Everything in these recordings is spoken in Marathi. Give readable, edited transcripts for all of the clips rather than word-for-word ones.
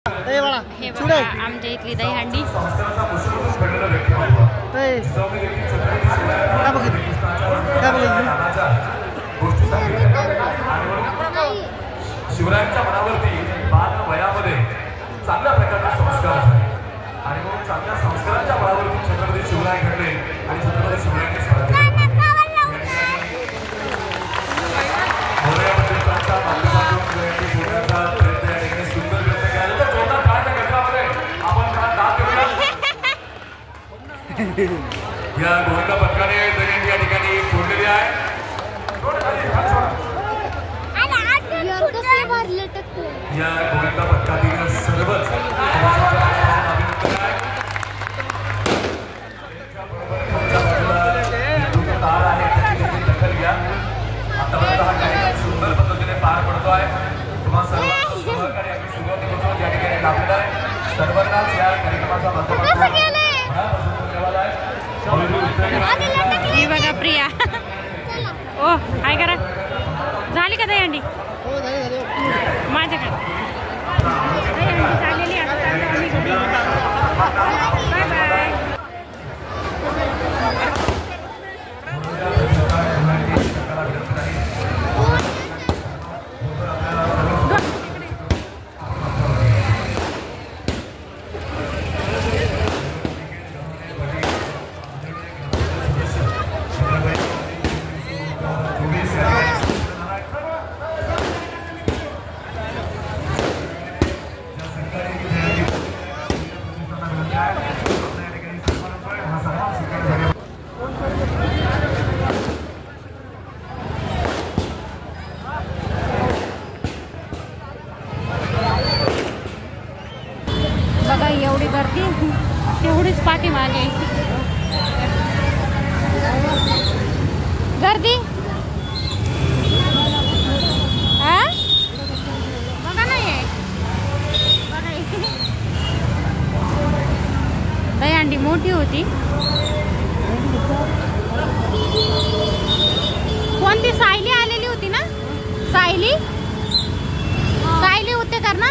हे बघा आमच्या इथली दहीहंडी शिवरायांच्या मनावरती बाल वयामध्ये चांगल्या प्रकारचे संस्कार असतात आणि म्हणून चांगल्या संस्कारांच्या बळावरती छत्रपती शिवराय घडले आणि छत्रपती शिवरायांनी स्वराज्य या गोविंदा पथकाने दहीहंडी या ठिकाणी फोडलेली आहे। या गोविंदा पथकातील सर्वच तार आहे त्याची दखल घ्या। आतापर्यंत हा कार्यक्रम सुंदर पद्धतीने पार पडतो आहे। तुम्हा सर्वांचं सहकार्य आम्ही सुरुवातीपासून या ठिकाणी लाभलेलं आहे। सर्वांनाच या कार्यक्रमाचा माध्यमातून ही बघा प्रिया ओ काय करा झाली का दहीहंडी माझ्याकडे दहीहंडी झालेली आता बाय बाय। बघा एवढी गर्दी तेवढीच पाठीमागे गर्दी बघा नाही दहीहंडी मोठी होती। कोणती सायली आलेली होती ना सायली उत्तेकर ना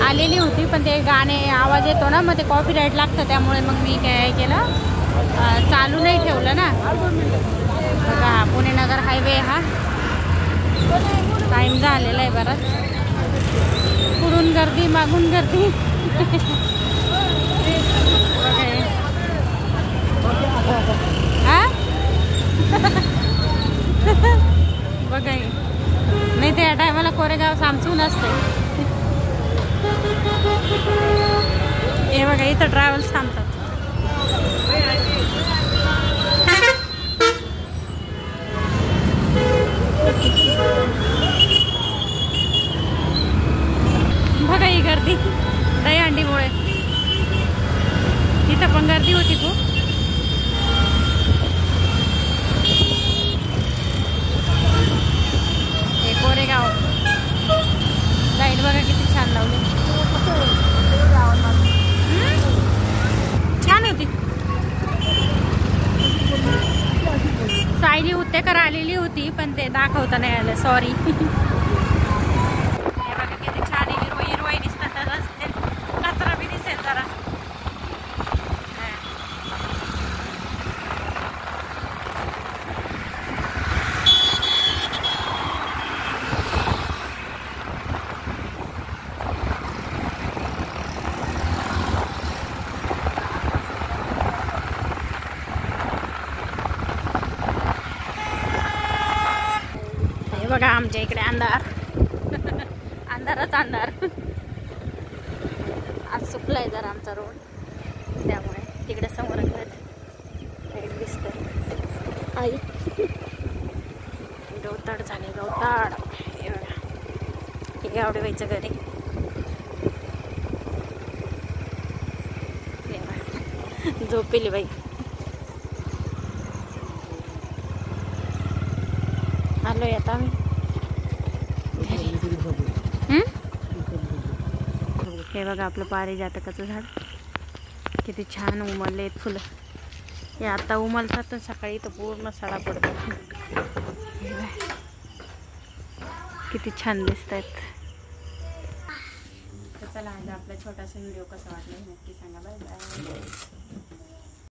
आलेली होती पण ते गाणे आवाज येतो ना मग ते कॉपीराईट लागतं त्यामुळे मग मी काय केलं चालू नाही ठेवलं ना। बघा हा पुणे नगर हायवे हा टाइम झालेला आहे बराच पुढून गर्दी मागून गर्दी बघा नाही त्या टायमाला कोरेगाव सामसून असते। हे बघा इथं ट्रॅव्हल्स थांबतात। बघा ही गर्दी दहीहंडीमुळे तिथं पण गर्दी होती खूप। हे कोरेगाव लाईट बघा किती छान लावली छान होती। सायली उत्तेकर आलेली होती पण ते दाखवता नाही आलं सॉरी। हे बघा किती छान हिरवं हिरवं दिसतात रस्ते कचरा बी दिसेल जरा। बघा आमच्या इकडे अंधार अंधारच अंधार आज सुकलाय जरा आमचा रोड त्यामुळे तिकडे समोर लाईट दिसत आई गवताड झाले गवताड। हे बघा हे गावडे व्हायचं घरी झोपेली बाई आलोय आता आम्ही हे बघा आपलं पारिजातकाचं झाड किती छान उमललेत फुलं। हे आता उमलतात तर सकाळी तर पूर्ण सडा पडतात। किती छान दिसतात। चला आज आपला छोटासा व्हिडिओ कसा वाटला हे नक्की सांगा. Bye bye.